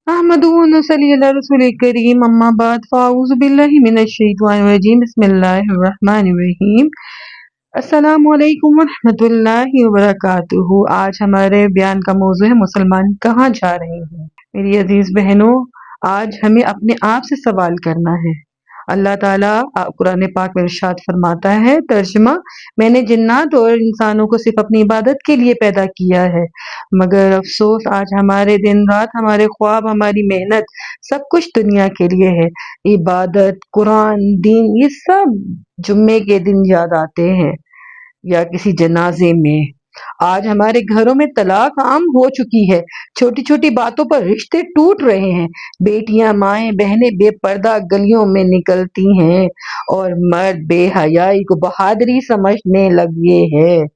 अहमदुहु व नसल्ली अला रसूलिल करीम अम्मा बाद फ़अऊज़ु बिल्लाहि मिनश शैतानिर रजीम बिस्मिल्लाहिर रहमानिर रहीम। अस्सलामु अलैकुम व रहमतुल्लाहि व बरकातुहू। आज हमारे बयान का मौजू है मुसलमान कहाँ जा रहे हैं। मेरी अजीज बहनों, आज हमें अपने आप से सवाल करना है। अल्लाह ताला कुरान पाक में इरशाद फरमाता है, तर्जुमा, मैंने जिन्नात और इंसानों को सिर्फ अपनी इबादत के लिए पैदा किया है, मगर अफसोस आज हमारे दिन रात, हमारे ख्वाब, हमारी मेहनत सब कुछ दुनिया के लिए है। इबादत, कुरान, दीन, ये सब जुम्मे के दिन याद आते हैं या किसी जनाजे में। आज हमारे घरों में तलाक आम हो चुकी है। छोटी छोटी बातों पर रिश्ते टूट रहे हैं। बेटियां, माएं, बहनें बेपर्दा गलियों में निकलती हैं और मर्द बेहयाई को बहादुरी समझने लगे हैं।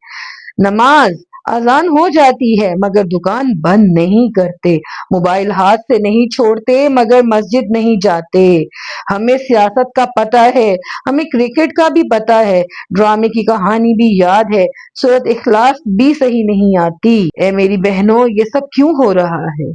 नमाज अजान हो जाती है मगर दुकान बंद नहीं करते। मोबाइल हाथ से नहीं छोड़ते मगर मस्जिद नहीं जाते। हमें सियासत का पता है, हमें क्रिकेट का भी पता है, ड्रामे की कहानी भी याद है, सूरत इखलास भी सही नहीं आती। ए मेरी बहनों, ये सब क्यों हो रहा है?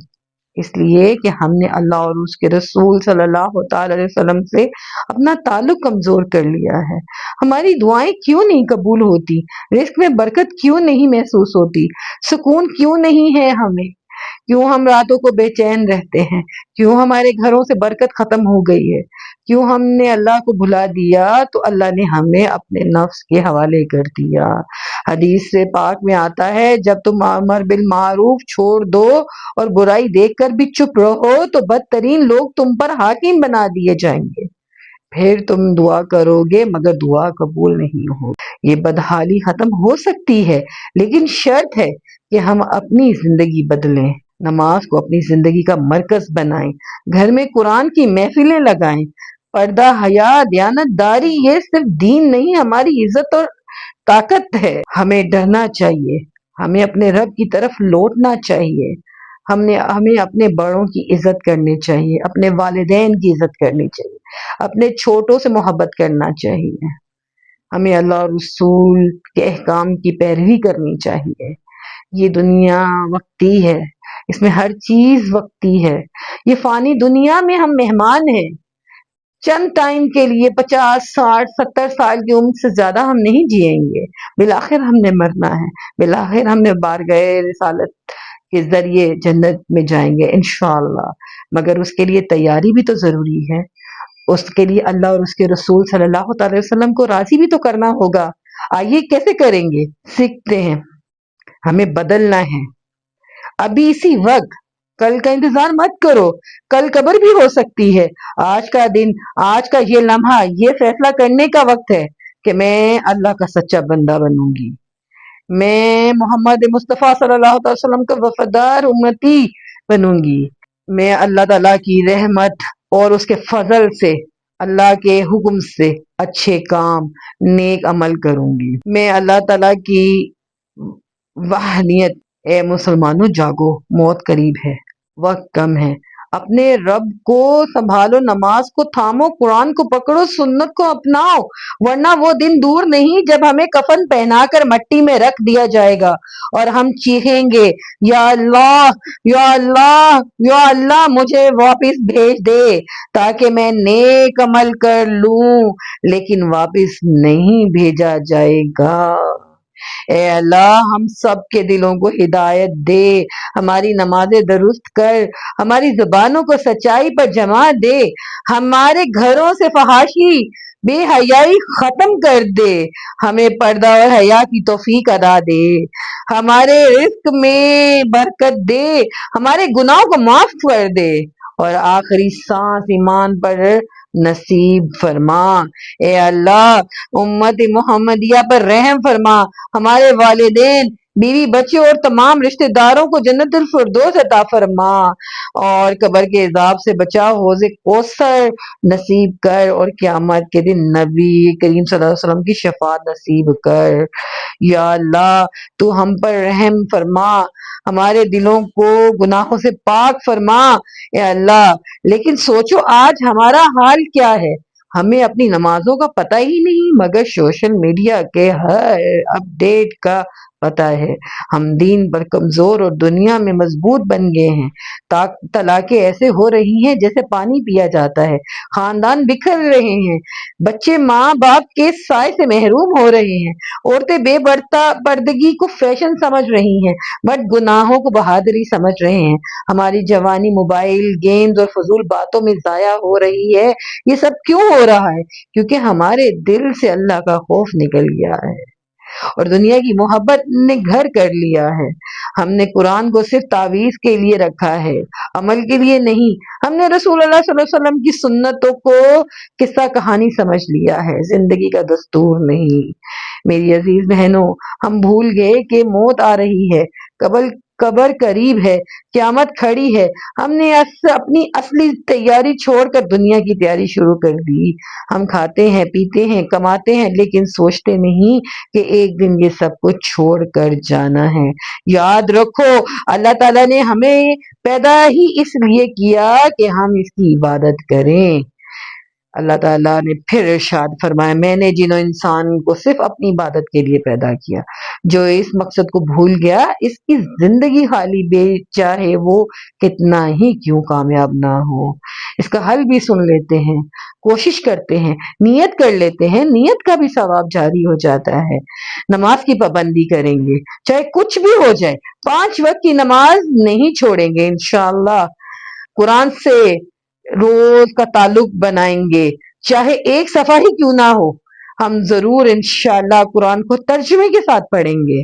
इसलिए कि हमने अल्लाह और उसके रसूल सल्लल्लाहु अलैहि वसल्लम से अपना ताल्लुक कमजोर कर लिया है। हमारी दुआएं क्यों नहीं कबूल होती? रिस्क में बरकत क्यों नहीं महसूस होती? सुकून क्यों नहीं है हमें? क्यों हम रातों को बेचैन रहते हैं? क्यों हमारे घरों से बरकत खत्म हो गई है? क्यों हमने अल्लाह को भुला दिया तो अल्लाह ने हमें अपने नफ्स के हवाले कर दिया। हदीस से पाक में आता है, जब तुम अमर बिल मारूफ छोड़ दो और बुराई देखकर भी चुप रहो तो बदतरीन लोग तुम पर हाकिम बना दिए जाएंगे। फिर तुम दुआ करोगे मगर दुआ कबूल नहीं हो। ये बदहाली खत्म हो सकती है, लेकिन शर्त है कि हम अपनी जिंदगी बदलें, नमाज को अपनी जिंदगी का मरकज बनाएं, घर में कुरान की महफिलें लगाएं। पर्दा, हया, दयानतदारी ये सिर्फ दीन नहीं, हमारी इज्जत और ताकत है। हमें डरना चाहिए, हमें अपने रब की तरफ लौटना चाहिए। हमें अपने बड़ों की इज्जत करनी चाहिए, अपने वालिदैन की इज्जत करनी चाहिए, अपने छोटों से मोहब्बत करना चाहिए। हमें अल्लाह और रसूल के अहकाम की पैरवी करनी चाहिए। ये दुनिया वक्ती है, इसमें हर चीज वक्ती है। ये फानी दुनिया में हम मेहमान हैं। चंद टाइम के लिए 50, 60, 70 साल की उम्र से ज्यादा हम नहीं जिएंगे। बिलाखिर हमने मरना है, बिलाखिर हमने बारगाह रिसालत के जरिए जन्नत में जाएंगे इंशाअल्लाह। मगर उसके लिए तैयारी भी तो जरूरी है। उसके लिए अल्लाह और उसके रसूल सल्लल्लाहु अलैहि वसल्लम को राजी भी तो करना होगा। आइए कैसे करेंगे, सीखते हैं। हमें बदलना है अभी इसी वक्त। कल का इंतजार मत करो, कल कब्र भी हो सकती है। आज का दिन, आज का ये लम्हा, ये फैसला करने का वक्त है कि मैं अल्लाह का सच्चा बंदा बनूंगी, मैं मोहम्मद मुस्तफ़ा सल्लल्लाहु अलैहि वसल्लम का वफादार उम्मती बनूंगी। मैं अल्लाह ताला की रहमत और उसके फजल से, अल्लाह के हुक्म से अच्छे काम, नेक अमल करूंगी। मैं अल्लाह ताला की वाहनियत। ए मुसलमानों, जागो, मौत करीब है, वक्त कम है। अपने रब को संभालो, नमाज को थामो, कुरान को पकड़ो, सुन्नत को अपनाओ, वरना वो दिन दूर नहीं जब हमें कफन पहनाकर मट्टी में रख दिया जाएगा और हम चीखेंगे, या अल्लाह, या अल्लाह, या अल्लाह, मुझे वापस भेज दे ताकि मैं नेक अमल कर लूं। लेकिन वापस नहीं भेजा जाएगा। ए अल्लाह, हम सब के दिलों को हिदायत दे, हमारी नमाजें दुरुस्त कर, हमारी जुबानों को सच्चाई पर जमा दे, हमारे घरों से फहाशी, बेहयाई खत्म कर दे, हमें पर्दा और हया की तौफीक अदा दे, हमारे रिस्क में बरकत दे, हमारे गुनाहों को माफ कर दे और आखिरी सांस ईमान पर नसीब फरमा। ए अल्लाह, उम्मत मोहम्मदिया पर रहम फरमा, हमारे वालिदैन, बीवी बच्चे और तमाम रिश्तेदारों को जन्नतुल फिरदौस अता फरमा और कब्र के अजाब से बचा, हौज़े कौसर नसीब कर और क़यामत के दिन नबी करीम सल्लल्लाहु अलैहि वसल्लम की शफाअत नसीब कर। या अल्लाह, तू हम पर रहम फरमा, हमारे दिलों को गुनाहों से पाक फरमा। ए अल्लाह, लेकिन सोचो आज हमारा हाल क्या है। हमें अपनी नमाजों का पता ही नहीं, मगर सोशल मीडिया के हर अपडेट का پتہ ہے ہم دین پر کمزور اور دنیا میں مضبوط بن گئے ہیں۔ طلاقیں ایسے ہو رہی ہیں جیسے پانی پیا جاتا ہے، خاندان بکھر رہے ہیں، بچے ماں باپ کے سائے سے محروم ہو رہے ہیں، عورتیں بے پردگی کو فیشن سمجھ رہی ہیں، مرد گناہوں کو بہادری سمجھ رہے ہیں، ہماری جوانی موبائل گیمز اور فضول باتوں میں ضائع ہو رہی ہے۔ یہ سب کیوں ہو رہا ہے؟ کیونکہ ہمارے دل سے اللہ کا خوف نکل گیا ہے اور دنیا کی محبت نے گھر کر لیا ہے۔ ہم نے قرآن کو صرف تعویذ کے لیے رکھا ہے، عمل کے لیے نہیں۔ ہم نے رسول اللہ صلی اللہ علیہ وسلم کی سنتوں کو قصہ کہانی سمجھ لیا ہے، زندگی کا دستور نہیں۔ میری عزیز بہنوں، ہم بھول گئے کہ موت آ رہی ہے، قبر قریب ہے، قیامت کھڑی ہے۔ ہم نے اپنی اصلی تیاری چھوڑ کر دنیا کی تیاری شروع کر دی۔ ہم کھاتے ہیں، پیتے ہیں، کماتے ہیں، لیکن سوچتے نہیں کہ ایک دن یہ سب کچھ چھوڑ کر جانا ہے۔ یاد رکھو، اللہ تعالیٰ نے ہمیں پیدا ہی اس لیے کیا کہ ہم اس کی عبادت کریں۔ اللہ تعالیٰ نے پھر ارشاد فرمایا، میں نے جن و انسان کو صرف اپنی عبادت کے لیے پیدا کیا۔ جو اس مقصد کو بھول گیا، اس کی زندگی خالی بے چاہے وہ کتنا ہی کیوں کامیاب نہ ہو۔ اس کا حل بھی سن لیتے ہیں، کوشش کرتے ہیں، نیت کر لیتے ہیں، نیت کا بھی ثواب جاری ہو جاتا ہے۔ نماز کی پابندی کریں گے، چاہے کچھ بھی ہو جائے، 5 وقت کی نماز نہیں چھوڑیں گے انشاءاللہ۔ قرآن سے روز کا تعلق بنائیں گے، چاہے ایک صفحہ ہی کیوں نہ ہو۔ ہم ضرور انشاءاللہ قرآن کو ترجمے کے ساتھ پڑھیں گے۔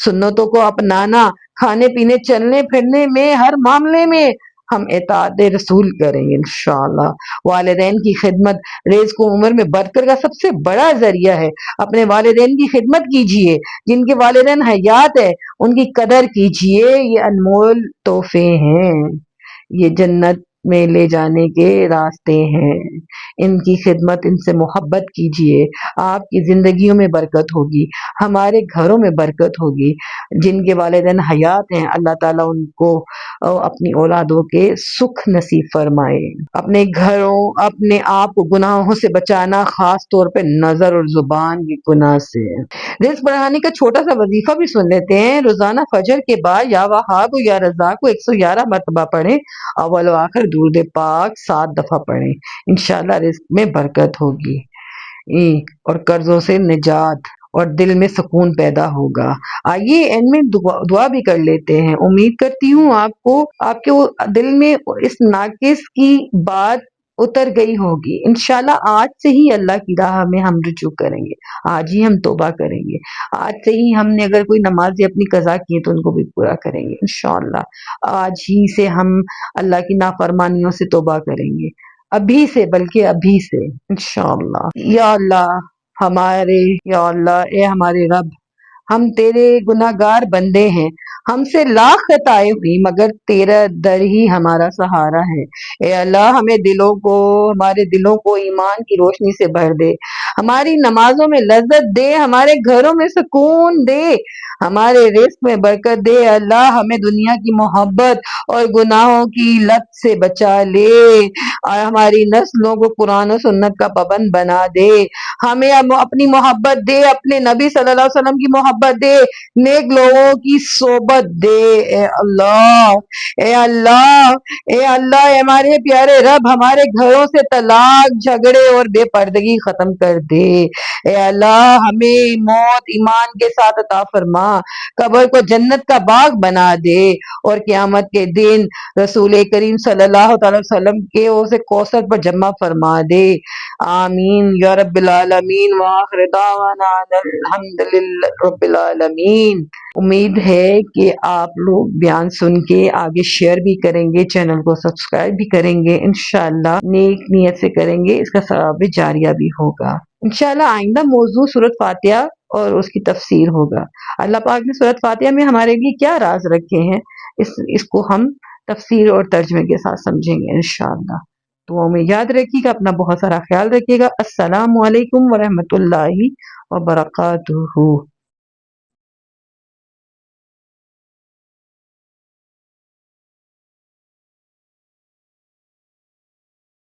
سنتوں کو اپنانا، کھانے پینے چلنے پھرنے میں، ہر معاملے میں ہم اطاعت رسول کریں گے انشاءاللہ۔ والدین کی خدمت رزق و عمر میں برکت کا سب سے بڑا ذریعہ ہے۔ اپنے والدین کی خدمت کیجئے، جن کے والدین حیات ہے ان کی قدر کیجئے، یہ انمول تحفے ہیں، یہ جنت میں لے جانے کے راستے ہیں۔ ان کی خدمت، ان سے محبت کیجئے، آپ کی زندگیوں میں برکت ہوگی، ہمارے گھروں میں برکت ہوگی۔ جن کے والدین حیات ہیں اللہ تعالیٰ ان کو اپنی اولادوں کے سکھ نصیب فرمائے۔ اپنے گھروں، اپنے آپ کو گناہوں سے بچانا، خاص طور پہ نظر اور زبان کی گناہ سے۔ رزق بڑھانے کا چھوٹا سا وظیفہ بھی سن لیتے ہیں۔ روزانہ فجر کے بعد یا وہاب یا رزاق کو 111 مرتبہ پڑھیں، اول و آخر درود پاک 7 دفعہ پڑھیں، انشاءاللہ رزق میں برکت ہوگی اور قرضوں سے نجات اور دل میں سکون پیدا ہوگا۔ آئیے اینڈ میں دعا بھی کر لیتے ہیں۔ امید کرتی ہوں آپ کے دل میں اس ناقص کی بات اتر گئی ہوگی۔ انشاءاللہ آج سے ہی اللہ کی راہ میں ہم رجوع کریں گے، آج ہی ہم توبہ کریں گے، آج سے ہی ہم نے اگر کوئی نمازیں اپنی قضا کی ہیں تو ان کو بھی پورا کریں گے انشاءاللہ۔ آج ہی سے ہم اللہ کی نافرمانیوں سے توبہ کریں گے، ابھی سے، بلکہ ابھی سے انشاءاللہ۔ یا اللہ اے ہمارے رب، ہم تیرے گناہگار بندے ہیں، ہم سے لاکھ خطائیں ہوئی مگر تیرا در ہی ہمارا سہارا ہے۔ اے اللہ ہمارے دلوں کو ایمان کی روشنی سے بھر دے، ہماری نمازوں میں لذت دے، ہمارے گھروں میں سکون دے، ہمارے رزق میں برکت دے۔ اللہ ہمیں دنیا کی محبت اور گناہوں کی لت سے بچا لے اور ہماری نسلوں کو قرآن و سنت کا پابند بنا دے۔ ہمیں اپنی محبت دے، اپنے نبی صلی اللہ علیہ وسلم کی محبت دے، نیک لوگوں کی صحبت دے۔ اے اللہ، اے اللہ، اے اللہ، اے ہمارے پیارے رب، ہمارے گھروں سے طلاق، جھگڑے اور بے پردگی ختم کر دے۔ اے اللہ ہمیں موت ایمان کے ساتھ عطا فرما، قبر کو جنت کا باغ بنا دے اور قیامت کے دن رسول کریم صلی اللہ تعالی وسلم کے اسے کوثر پر جمع فرما دے۔ آمین یا رب العالمین، وآخر دعوانا الحمدللہ رب العالمین۔ امید ہے کہ آپ لوگ بیان سن کے آگے شیئر بھی کریں گے، چینل کو سبسکرائب بھی کریں گے، انشاءاللہ نیک نیت سے کریں گے، اس کا ثواب جاریہ بھی ہوگا انشاءاللہ۔ آئندہ موضوع سورۃ فاتحہ اور اس کی تفسیر ہوگا۔ اللہ پاک نے سورۃ فاتحہ میں ہمارے لیے کیا راز رکھے ہیں، اس کو ہم تفسیر اور ترجمے کے ساتھ سمجھیں گے انشاءاللہ۔ تو میں یاد رکھیے گا، اپنا بہت سارا خیال رکھیے گا۔ السلام علیکم ورحمۃ اللہ وبرکاتہ۔